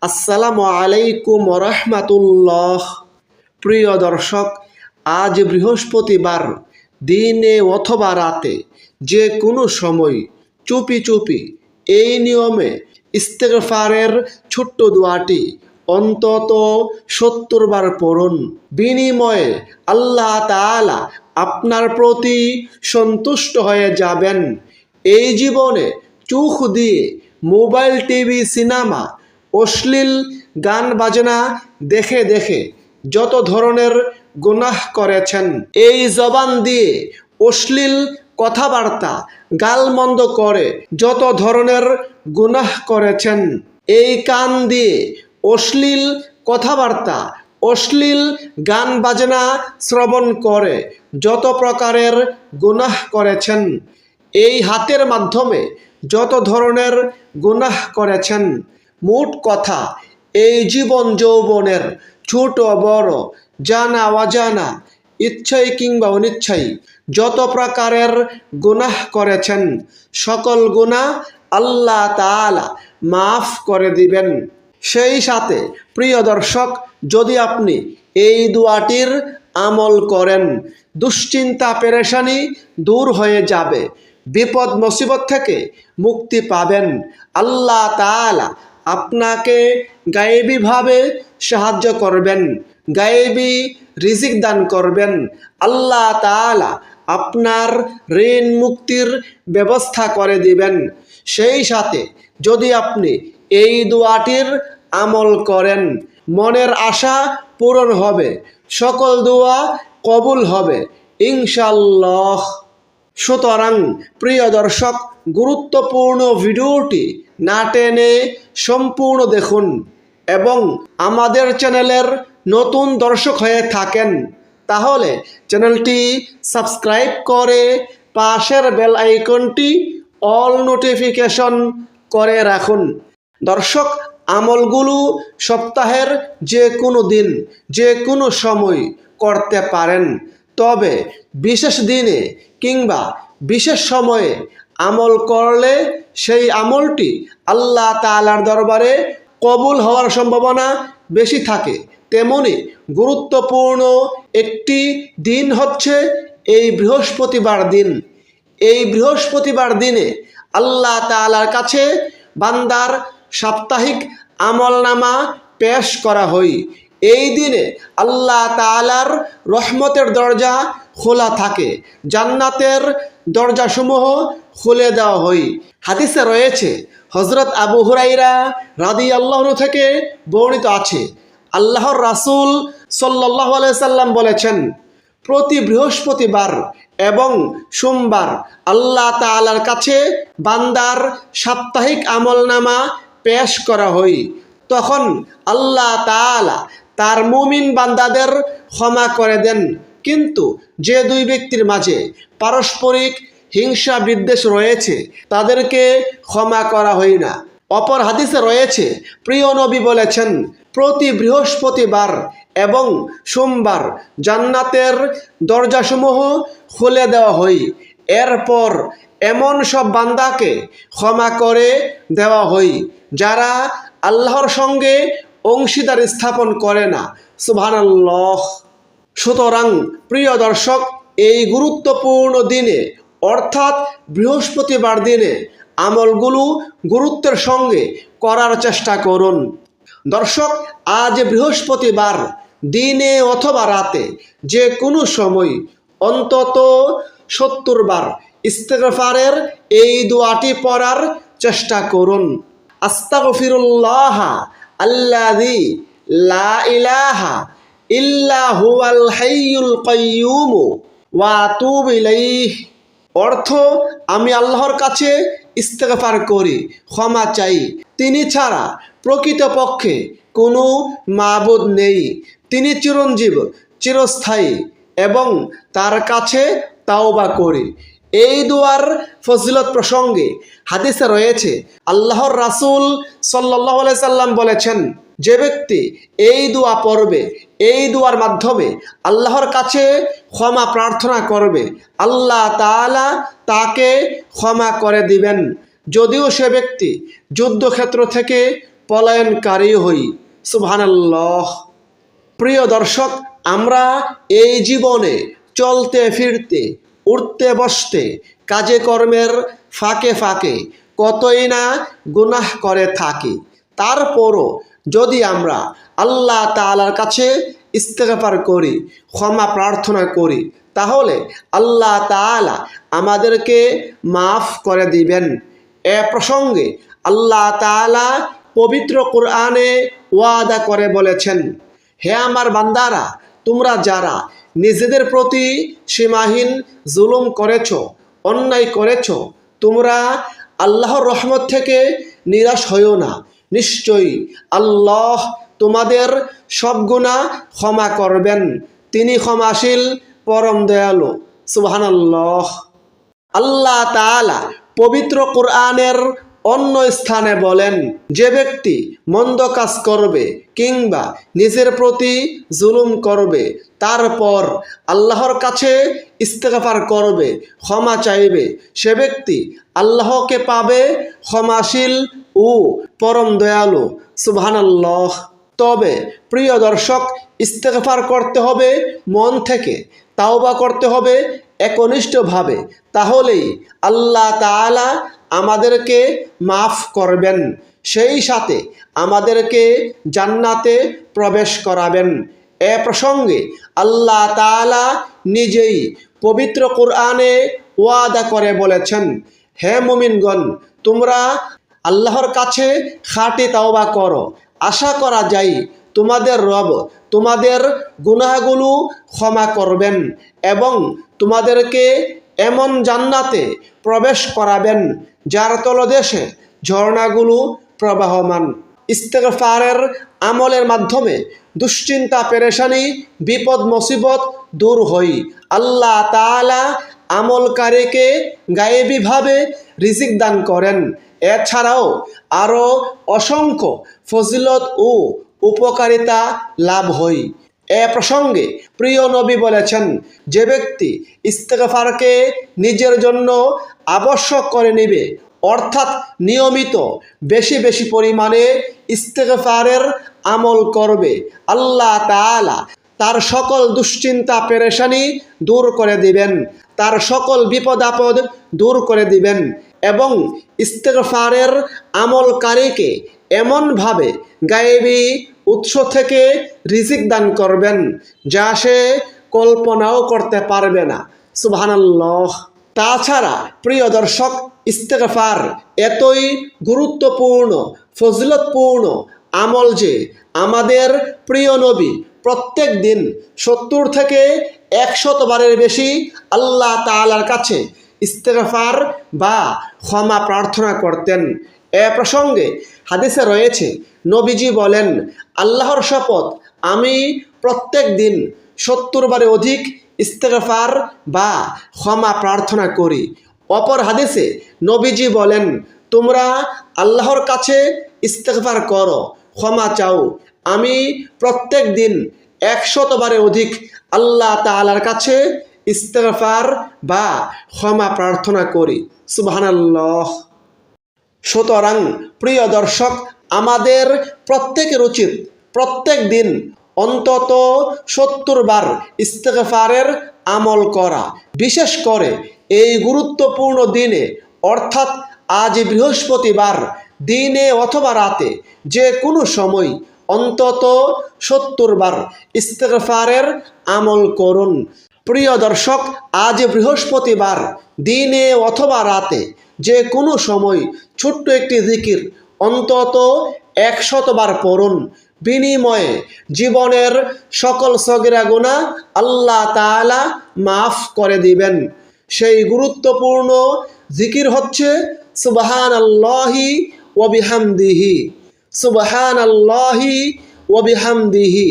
আসসালামু আলাইকুম রাহমাতুল্লাহ। প্রিয় দর্শক, আজ বৃহস্পতিবার দিনে অথবা রাতে যে কোনো সময় চুপি চুপি এই নিয়মে ইস্তেগফারের ছোট্ট দোয়াটি অন্তত 70 বার পড়ুন। বিনিময়ে আল্লাহ তাআলা আপনার প্রতি সন্তুষ্ট হয়ে যাবেন। এই জীবনে চোখ দিয়ে মোবাইল, টিভি, সিনেমা, অশ্লীল গান বাজনা দেখে দেখে যত ধরনের গুনাহ করেছেন, এই জবান দিয়ে অশ্লীল কথাবার্তা গালমন্দ করে যত ধরনের গুনাহ করেছেন, এই কান দিয়ে অশ্লীল কথাবার্তা, অশ্লীল গান বাজনা শ্রবণ করে যত প্রকারের গুনাহ করেছেন, এই হাতের মাধ্যমে যত ধরনের গুনাহ করেছেন, মোট কথা এই জীবন যৌবনের ছোট বড়, জানা অজানা, ইচ্ছাই কিংবা অনিচ্ছাই যত প্রকারের গুনাহ করেছেন, সকল গুনাহ আল্লাহ তাআলা মাফ করে দিবেন। সেই সাথে প্রিয় দর্শক, যদি আপনি এই দোয়াটির আমল করেন, দুশ্চিন্তা পেরেশানি দূর হয়ে যাবে, বিপদ মুসিবত থেকে মুক্তি পাবেন। আল্লাহ তাআলা আপনাকে গায়েবীভাবে সাহায্য করবেন, গায়েবী রিজিক দান করবেন। আল্লাহ তাআলা আপনার ঋণ মুক্তির ব্যবস্থা করে দিবেন। সেই সাথে যদি আপনি এই দোয়াটির আমল করেন, মনের আশা পূরণ হবে, সকল দোয়া কবুল হবে ইনশাআল্লাহ। সুতরাং প্রিয় দর্শক, গুরুত্বপূর্ণ ভিডিওটি না টেনে সম্পূর্ণ দেখুন এবং আমাদের চ্যানেলের নতুন দর্শক হয়ে থাকেন তাহলে চ্যানেলটি সাবস্ক্রাইব করে পাশের বেল আইকনটি অল নোটিফিকেশন করে রাখুন। দর্শক, আমলগুলো সপ্তাহের যে কোনো দিন যে কোনো সময় করতে পারেন, তবে বিশেষ দিনে কিংবা বিশেষ সময়ে আমল করলে সেই আমলটি আল্লাহ তাআলার দরবারে কবুল হওয়ার সম্ভাবনা বেশি থাকে। তেমনি গুরুত্বপূর্ণ একটি দিন হচ্ছে এই বৃহস্পতিবার দিন। এই বৃহস্পতিবার দিনে আল্লাহ তাআলার কাছে বান্দার সাপ্তাহিক আমলনামা পেশ করা হয়। এই দিনে আল্লাহ তাআলার রহমতের দরজা খোলা থাকে, জান্নাতের দরজাসমূহ খুলে দেওয়া হয়। হাদিসে রয়েছে, হযরত আবু হুরায়রা রাদিয়াল্লাহু আনহু থেকে বর্ণিত আছে, আল্লাহর রাসূল সাল্লাল্লাহু আলাইহি সাল্লাম বলেছেন, প্রতি বৃহস্পতিবার এবং সোমবার আল্লাহ তাআলার কাছে বান্দার সাপ্তাহিক আমলনামা পেশ করা হয়। তখন আল্লাহ তাআলা তার মুমিন বান্দাদের ক্ষমা করে দেন, কিন্তু যে দুই ব্যক্তির মাঝে পারস্পরিক হিংসা বিদ্বেষ রয়েছে তাদেরকে ক্ষমা করা হয় না। অপর হাদিসে রয়েছে, প্রিয় নবী বলেছেন, প্রতি বৃহস্পতিবার এবং সোমবার জান্নাতের দরজাসমূহ খুলে দেওয়া হয়। এরপর এমন সব বান্দাকে ক্ষমা করে দেওয়া হয় যারা আল্লাহর সঙ্গে অংশীদার স্থাপন করে না। সুবহানাল্লাহ। সুতরাং প্রিয় দর্শক, এই গুরুত্বপূর্ণ দিনে অর্থাৎ বৃহস্পতিবার দিনে আমলগুলো গুরুত্বের সঙ্গে করার চেষ্টা করুন। দর্শক, আজ বৃহস্পতিবার দিনে অথবা রাতে যে কোনো সময় অন্তত 70 বার ইস্তেগফারের এই দোয়াটি পড়ার চেষ্টা করুন। আস্তাগফিরুল্লাহ আল্লাযী লা ইলাহা ইল্লা হুয়াল হাইয়ুল কাইয়্যুম ওয়া আতুবু ইলাইহি। অর্থ, আমি আল্লাহর কাছে ইস্তেগফার করি, ক্ষমা চাই, তিনি ছাড়া প্রকৃতপক্ষে কোনো মাবুদ নেই, তিনি চিরঞ্জীব, চিরস্থায়ী এবং তার কাছে তাওবা করি। এই দোয়ার ফজিলত প্রসঙ্গে হাদিসে রয়েছে, আল্লাহর রাসূল সাল্লাল্লাহু আলাইহি সাল্লাম বলেছেন, যে ব্যক্তি এই দোয়া পড়বে, এই দোয়ার মাধ্যমে আল্লাহর কাছে ক্ষমা প্রার্থনা করবে, আল্লাহ তাআলা তাকে ক্ষমা করে দিবেন। যদিও সে ব্যক্তি যুদ্ধক্ষেত্র থেকে পলায়নকারী হই। সুবহানাল্লাহ। প্রিয় দর্শক, আমরা এই জীবনে চলতে ফিরতে, উঠতে বসতে, কাজে কর্মের ফাঁকে ফাঁকে কতই না গুনাহ করে থাকি। তারপরও যদি আমরা আল্লাহ তাআলার কাছে ইস্তেগফার করি, ক্ষমা প্রার্থনা করি, তাহলে আল্লাহ তাআলা আমাদেরকে মাফ করে দিবেন। এ প্রসঙ্গে আল্লাহ তাআলা পবিত্র কোরআনে ওয়াদা করে বলেছেন, হে আমার বান্দারা, তোমরা যারা নিজেদের প্রতি সীমাহীন জুলুম করেছ, অন্যায় করেছ, তোমরা আল্লাহর রহমত থেকে নিরাশ হইও না। নিশ্চয়ই আল্লাহ তোমাদের সব গুনাহ ক্ষমা করবেন। তিনি ক্ষমাশীল, পরম দয়ালু। সুবহানাল্লাহ। আল্লাহ তাআলা পবিত্র কোরআনের অন্য স্থানে বলেন, যে ব্যক্তি মন্দ কাজ করবে কিংবা নিজের প্রতি জুলুম করবে, তারপর আল্লাহর কাছে ইস্তেগফার করবে, ক্ষমা চাইবে, সে ব্যক্তি আল্লাহকে পাবে ক্ষমাশীল ও পরম দয়ালু। সুবহানাল্লাহ। তবে প্রিয় দর্শক, ইস্তেগফার করতে হবে মন থেকে, তাওবা করতে হবে একনিষ্ঠভাবে, তাহলেই আল্লাহ তাআলা আমাদেরকে মাফ করবেন, সেই সাথে আমাদেরকে জান্নাতে প্রবেশ করাবেন। এ প্রসঙ্গে আল্লাহ তাআলা নিজেই পবিত্র কোরআনে ওয়াদা করে বলেছেন, হে মুমিনগণ, তোমরা আল্লাহর কাছে খাঁটি তাওবা করো, আশা করা যায় তোমাদের রব তোমাদের গুনাহগুলো ক্ষমা করবেন এবং তোমাদেরকে এমন জান্নাতে প্রবেশ করাবেন যার তলদেশে ঝর্ণাগুলো প্রবাহমান। ইস্তেগফারের আমলের মাধ্যমে দুশ্চিন্তা, পেরেশানি, বিপদ মুসিবত দূর হয়। আল্লাহ তাআলা আমলকারীকে গায়েবীভাবে রিজিক দান করেন। এছাড়াও আরও অসংখ্য ফজিলত ও উপকারিতা লাভ হয়। এ প্রসঙ্গে প্রিয় নবী বলেছেন, যে ব্যক্তি ইস্তেগফারকে নিজের জন্য আবশ্যক করে নেবে, অর্থাৎ নিয়মিত বেশি বেশি পরিমাণে ইস্তেগফারের আমল করবে, আল্লাহ তাআলা তার সকল দুশ্চিন্তা, পেরেশানি দূর করে দিবেন, তার সকল বিপদ আপদ দূর করে দিবেন এবং ইস্তেগফারের আমলকারীকে এমনভাবে গায়েবী উৎস থেকে রিজিক দান করবেন যা সে কল্পনাও করতে পারবে না। সুবহানাল্লাহ। তাছাড়া প্রিয় দর্শক, ইস্তেগফার এতই গুরুত্বপূর্ণ, ফজিলতপূর্ণ আমল যে আমাদের প্রিয় নবী প্রত্যেক দিন 70 থেকে 100 বারের বেশি আল্লাহ তাআলার কাছে ইস্তেগফার বা ক্ষমা প্রার্থনা করতেন। এ প্রসঙ্গে হাদিসে রয়েছে, নবীজি বলেন, আল্লাহর শপথ, আমি প্রত্যেক দিন 70 বারে অধিক ইস্তেগফার বা ক্ষমা প্রার্থনা করি। অপর হাদিসে নবীজি বলেন, তোমরা আল্লাহর কাছে ইস্তেগফার করো, ক্ষমা চাও, আমি প্রত্যেক দিন 100 বারে অধিক আল্লাহ তাআলার কাছে ইস্তেগফার বা ক্ষমা প্রার্থনা করি। সুবহানাল্লাহ। সুতরাং প্রিয় দর্শক, আমাদের প্রত্যেকের উচিত প্রত্যেক দিন অন্তত 70 বার ইস্তেগফারের আমল করা। বিশেষ করে এই গুরুত্বপূর্ণ দিনে, অর্থাৎ আজ বৃহস্পতিবার, দিনে অথবা রাতে যে কোনো সময় অন্তত 70 বার ইস্তেগফারের আমল করুন। প্রিয় দর্শক, আজ বৃহস্পতিবার, দিনে অথবা রাতে যে কোনো সময় ছোট্ট একটি জিকির অন্তত 100 বার পড়ুন। বিনিময়ে জীবনের সকল সগীরা গুনাহ আল্লাহ তাআলা মাফ করে দিবেন। সেই গুরুত্বপূর্ণ জিকির হচ্ছে সুবহানাল্লাহি ওয়া বিহামদিহি, সুবহানাল্লাহি ওয়া বিহামদিহি।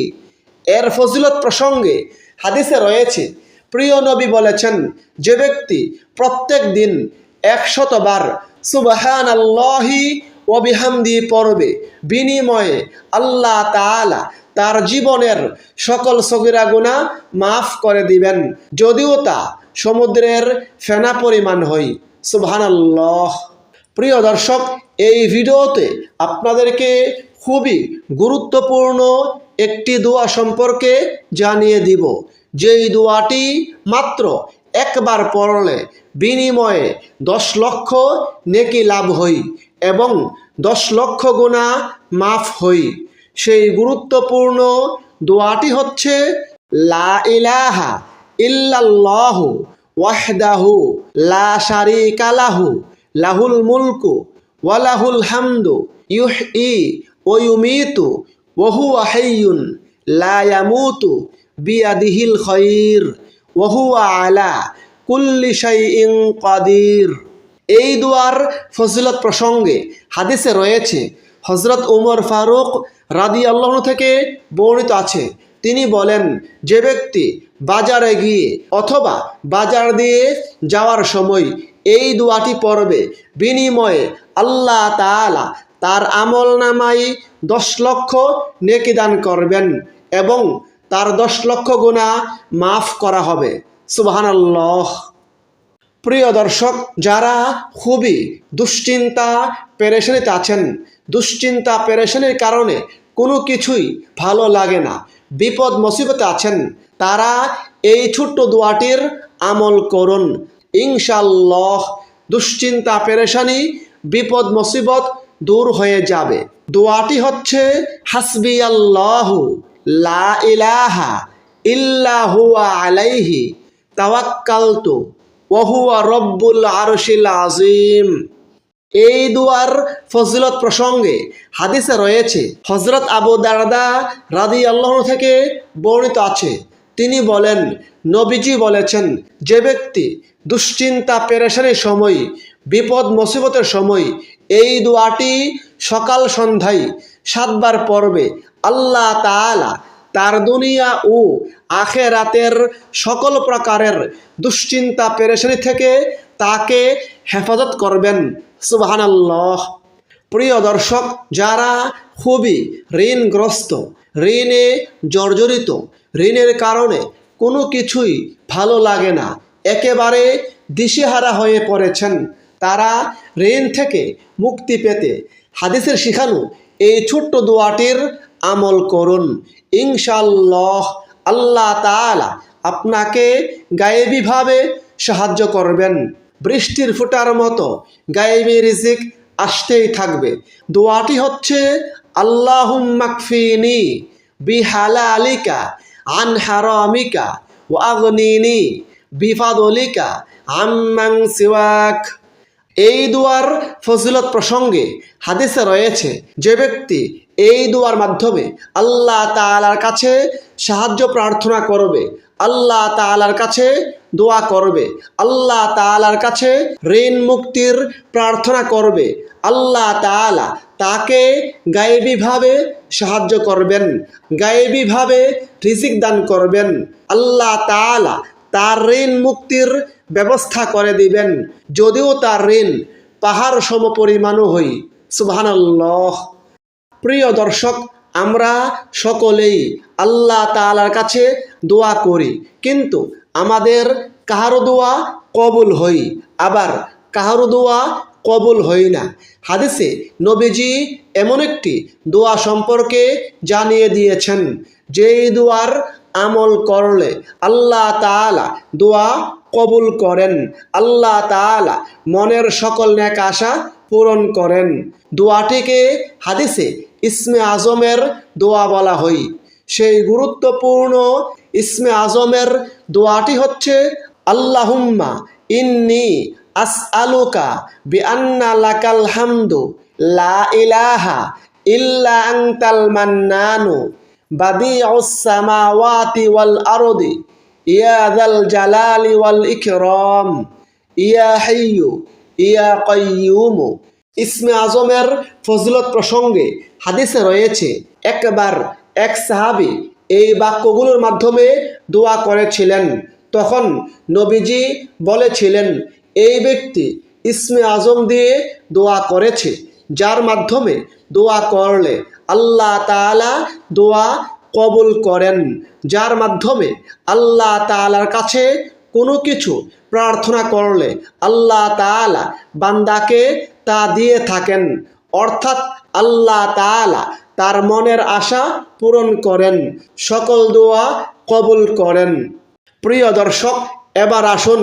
এর ফজিলত প্রসঙ্গে হাদিসে রয়েছে, প্রিয় নবী বলেছেন, যে ব্যক্তি প্রত্যেক দিন 100 বার সুবহানাল্লাহি ওয়া বিহামদিহি পড়বে, বিনিময়ে আল্লাহ তাআলা তার জীবনের সকল সগীরা গুনাহ মাফ করে দিবেন, যদিও তা সমুদ্রের ফেনা পরিমাণ হয়। সুবহানাল্লাহ। প্রিয় দর্শক, এই ভিডিওতে আপনাদেরকে খুবই গুরুত্বপূর্ণ একটি দোয়া সম্পর্কে জানিয়ে দিব, যেই দোয়াটি মাত্র একবার পড়লে বিনিময়ে 10 লক্ষ নেকি লাভ হই এবং 10 লক্ষ গুনাহ মাফ হই। সেই গুরুত্বপূর্ণ দোয়াটি হচ্ছে লা ইলাহা ইল্লাল্লাহু ওয়াহদাহু লা শারীকা লাহু লাহুল মুলকু ওয়া লাহুল হামদু ইউহয়ি ওয়া ইউমীতু ওয়া হুয়া হাইয়ুন লা ইয়ামুতু বিয়াদিহিল খায়র ওয়া হুয়া আলা কুল্লি শাইইন কাদির। এই দুয়ার ফজিলত প্রসঙ্গে হাদিসে রয়েছে, হযরত ওমর ফারুক রাদিয়াল্লাহু আনহু থেকে বর্ণিত আছে, তিনি বলেন, যে ব্যক্তি বাজারে গিয়ে অথবা বাজার দিয়ে যাওয়ার সময় এই দোয়াটি পড়বে, বিনিময়ে আল্লাহ তাআলা তার আমলনামায় 10 লক্ষ নেকি দান করবেন এবং তার 10 লক্ষ গুনাহ মাফ করা হবে। সুবহানাল্লাহ। প্রিয় দর্শক, যারা খুবই দুশ্চিন্তা পেরেশানিতে আছেন, দুশ্চিন্তা পেরেশানির কারণে কোনো কিছুই ভালো লাগে না, বিপদ মুসিবতে আছেন, তারা এই ছোট্ট দোয়াটির আমল করুন। ইনশাআল্লাহ দুশ্চিন্তা পেরেশানি বিপদ মুসিবত দূর হয়ে যাবে। দোয়াটি হচ্ছে হাসবি আল্লাহু লা ইলাহা ইল্লা হুয়া আলাইহি তাওয়াক্কালতু ওয়া হুয়া রব্বুল আরশিল আযীম। এই দুয়ার ফজিলত প্রসঙ্গে হাদিসে রয়েছে, হযরত আবু দারদা রাদিয়াল্লাহু আনহু থেকে বর্ণিত আছে, তিনি বলেন, নবীজি বলেছেন, যে ব্যক্তি দুশ্চিন্তা পেরেশানির সময়, বিপদ মুসিবতের সময় এই দোয়াটি সকাল সন্ধ্যায় 7 বার পড়বে, আল্লাহ তাআলা তার দুনিয়া ও আখিরাতের সকল প্রকারের দুশ্চিন্তা পেরেশানি থেকে তাকে হেফাজত করবেন। সুবহানাল্লাহ। প্রিয় দর্শক, যারা খুবই ঋণগ্রস্ত, ঋণে জর্জরিত, ঋণের কারণে কোনো কিছুই ভালো লাগে না, একেবারে দিশেহারা হয়ে পড়েছেন, তারা ঋণ থেকে মুক্তি পেতে হাদিসের শিখানো এই ছোট্ট দোয়াটির আমল করুন। ইনশাআল্লাহ আল্লাহ তাআলা আপনাকে গায়েবীভাবে সাহায্য করবেন। বৃষ্টির ফোঁটার মতো গায়েবী রিজিক আসতেই থাকবে। দোয়াটি হচ্ছে আল্লাহুম্মা কফিনি বিহালালিকা আন হারামিকা ওয়া আগনিনি বিফাদলিকা আম্মান সিওয়াক। এই দুয়ার ফজিলত প্রসঙ্গে হাদিসে রয়েছে, যে ব্যক্তি এই দুয়ার মাধ্যমে আল্লাহ তাআলার কাছে সাহায্য প্রার্থনা করবে, আল্লাহ তাআলার কাছে দোয়া করবে, আল্লাহ তাআলার কাছে ঋণ মুক্তির প্রার্থনা করবে, আল্লাহ তাআলা তাকে গায়েবীভাবে সাহায্য করবেন, গায়েবীভাবে রিজিক দান করবেন, আল্লাহ তাআলা তার ঋণ মুক্তির ব্যবস্থা করে দিবেন, যদিও তার ঋণ পাহাড় সম পরিমাণও হই। সুবহানাল্লাহ। প্রিয় দর্শক, আমরা সকলেই আল্লাহ তাআলার কাছে দোয়া করি, কিন্তু আমাদের কাহারো দোয়া কবুল হই, আবার কাহারো দোয়া কবুল হই না। হাদিসে নবীজি এমন একটি দোয়া সম্পর্কে জানিয়ে দিয়েছেন, যেই দোয়ার আমল করলে আল্লাহ তাআলা দোয়া কবুল করেন, আল্লাহ তাআলা মনের সকল নেক আশা পূরণ করেন। দোয়াটিকে হাদিসে ইসমে আজমের দোয়া বলা হয়। সেই গুরুত্বপূর্ণ ইসমে আজমের দোয়াটি হচ্ছে আল্লাহুম্মা ইন্নী আসআলুকা বিআন্না লাকাল হামদু লা ইলাহা ইল্লা আনতাল মান্নানু বাদিউস সামাওয়াতি ওয়াল আরদি ইয়া যাল জালালি ওয়াল ইকরাম ইয়া হাইয়্যু ইয়া কাইয়্যুম। ইসমে আজমের ফজিলত প্রসঙ্গে হাদিসে রয়েছে, একবার এক সাহাবী এই বাক্যগুলোর মাধ্যমে দোয়া করেছিলেন, তখন নবীজি বলেছিলেন, এই ব্যক্তি ইসমে আজম দিয়ে দোয়া করেছে, যার মাধ্যমে দোয়া করলে আল্লাহ তাআলা দোয়া কবুল করেন, যার মাধ্যমে আল্লাহ তাআলার কাছে কোনো কিছু প্রার্থনা করলে আল্লাহ তাআলা বান্দাকে তা দিয়ে থাকেন, অর্থাৎ আল্লাহ তাআলা তার মনের আশা পূরণ করেন, সকল দোয়া কবুল করেন। প্রিয় দর্শক, এবার আসুন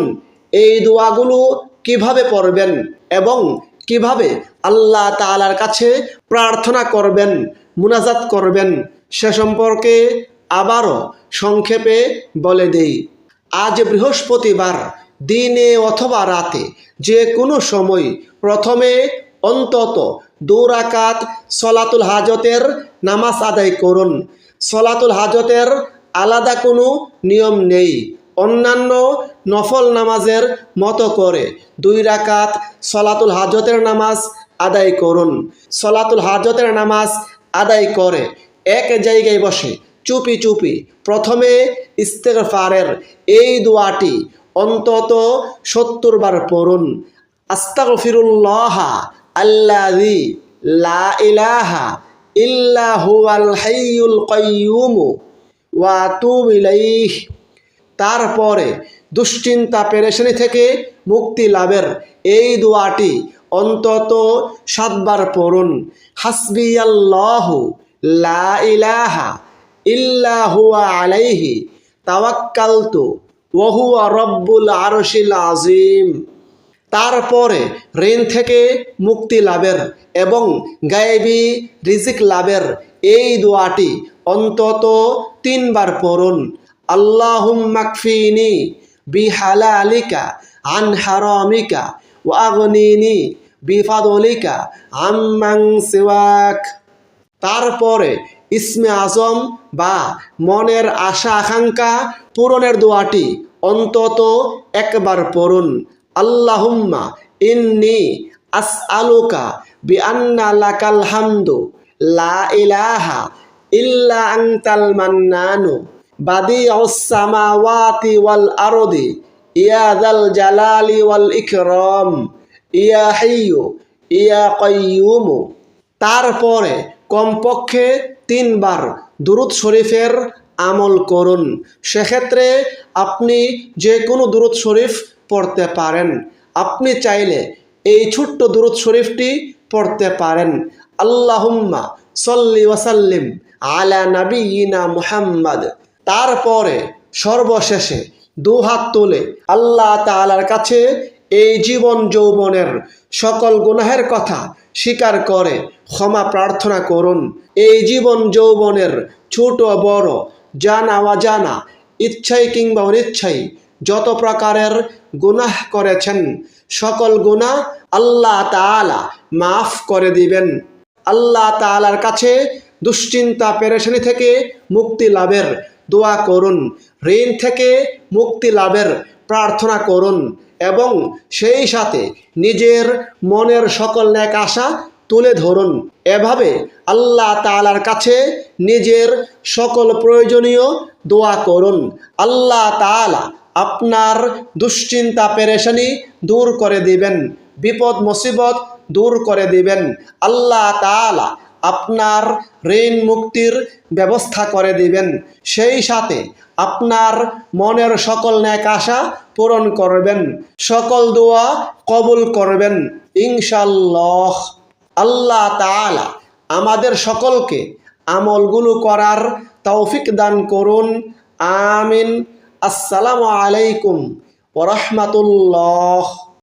এই দোয়াগুলো কিভাবে পড়বেন এবং কিভাবে আল্লাহ তাআলার কাছে প্রার্থনা করবেন, মুনাজাত করবেন সে সম্পর্কে আবারও সংক্ষেপে বলে দেই। আজ বৃহস্পতিবার দিনে অথবা রাতে যে কোনো সময় প্রথমে অন্তত 2 রাকাত সলাতুল হাজতের নামাজ আদায় করুন। সলাতুল হাজতের আলাদা কোনো নিয়ম নেই, অন্যান্য নফল নামাজের মতো করে 2 রাকাত সলাতুল হাজতের নামাজ আদায় করুন। সলাতুল হাজতের নামাজ আদায় করে এক জায়গায় বসে চুপি চুপি প্রথমে ইস্তেগফারের এই দোয়াটি অন্তত 70 বার পড়ুন। আস্তাগফিরুল্লাহ আল্লাযী লা ইলাহা ইল্লা হুয়াল হাইয়ুল কাইয়্যুম ওয়া আতুবু ইলাইহি। তারপরে দুশ্চিন্তা পেরেশানি থেকে মুক্তি লাভের এই দোয়াটি অন্তত 7 বার পড়ুন। হাসবিয়াল্লাহু লা ইলাহা ইল্লা হুয়া আলাইহি তাওয়াক্কালতু ওয়া হুয়া রব্বুল আরশিল আযীম। তারপরে ঋণ থেকে মুক্তি লাভের এবং গায়েবী রিজিক লাভের এই দোয়াটি অন্তত 3 বার পড়ুন। আল্লাহুম্মা কফিনি বিহালালিকা আন হারামিকা ওয়া আগনিনি বিফাদলিকা আম্মান সিওয়াক। তারপরে ইসমে আজম বা মনের আশা আকাঙ্ক্ষা পূরণের দোয়াটি অন্তত 1 বার পড়ুন। আল্লাহুম্মা ইন্নী আসআলুকা বিআন্না লাকাল হামদু লা ইলাহা ইল্লা আনতাল মান্নানু বাদিউস সামাওয়াতি ওয়াল আরদি ইয়া যাল জালালি ওয়াল ইকরাম ইয়া হাইয়্যু ইয়া কাইয়্যুম। তারপরে কমপক্ষে 3 বার দুরূদ শরীফের আমল করুন। সেক্ষেত্রে আপনি যে কোনো দুরূদ শরীফ পড়তে পারেন। আপনি চাইলে এই ছোট্ট দুরূদ শরীফটি পড়তে পারেন। আল্লাহুম্মা সল্লি ওয়া সাল্লিম আলা নাবিয়িনা মুহাম্মদ। তারপরে সর্বশেষে 2 হাত তুলে আল্লাহ তাআলার কাছে এই জীবন যৌবনের সকল গুনাহের কথা স্বীকার করে ক্ষমা প্রার্থনা করুন। এই জীবন যৌবনের ছোট বড়, জানা অজানা, ইচ্ছাই কিংবা অনিচ্ছাই যত প্রকারের গুনাহ করেছেন সকল গুনাহ আল্লাহ তাআলা মাফ করে দিবেন। আল্লাহ তাআলার কাছে দুশ্চিন্তা পেরেশানি থেকে মুক্তি লাভের দোয়া করুন, ঋণ থেকে মুক্তি লাভের প্রার্থনা করুন এবং সেই সাথে নিজের মনের সকল নেক আশা তুলে ধরুন। এভাবে আল্লাহ তাআলার কাছে নিজের সকল প্রয়োজনীয় দোয়া করুন। আল্লাহ তাআলা আপনার দুশ্চিন্তা পেরেশানি দূর করে দিবেন, বিপদ মুসিবত দূর করে দিবেন। আল্লাহ তাআলা আপনার ঋণ মুক্তির ব্যবস্থা করে দিবেন, সেই সাথে আপনার মনের সকল নেক আশা পূরণ করবেন, সকল দোয়া কবুল করবেন ইনশাআল্লাহ। আল্লাহ তাআলা আমাদের সকলকে আমলগুলো করার তৌফিক দান করুন। আমিন। আসসালামু আলাইকুম ওয়া রাহমাতুল্লাহ।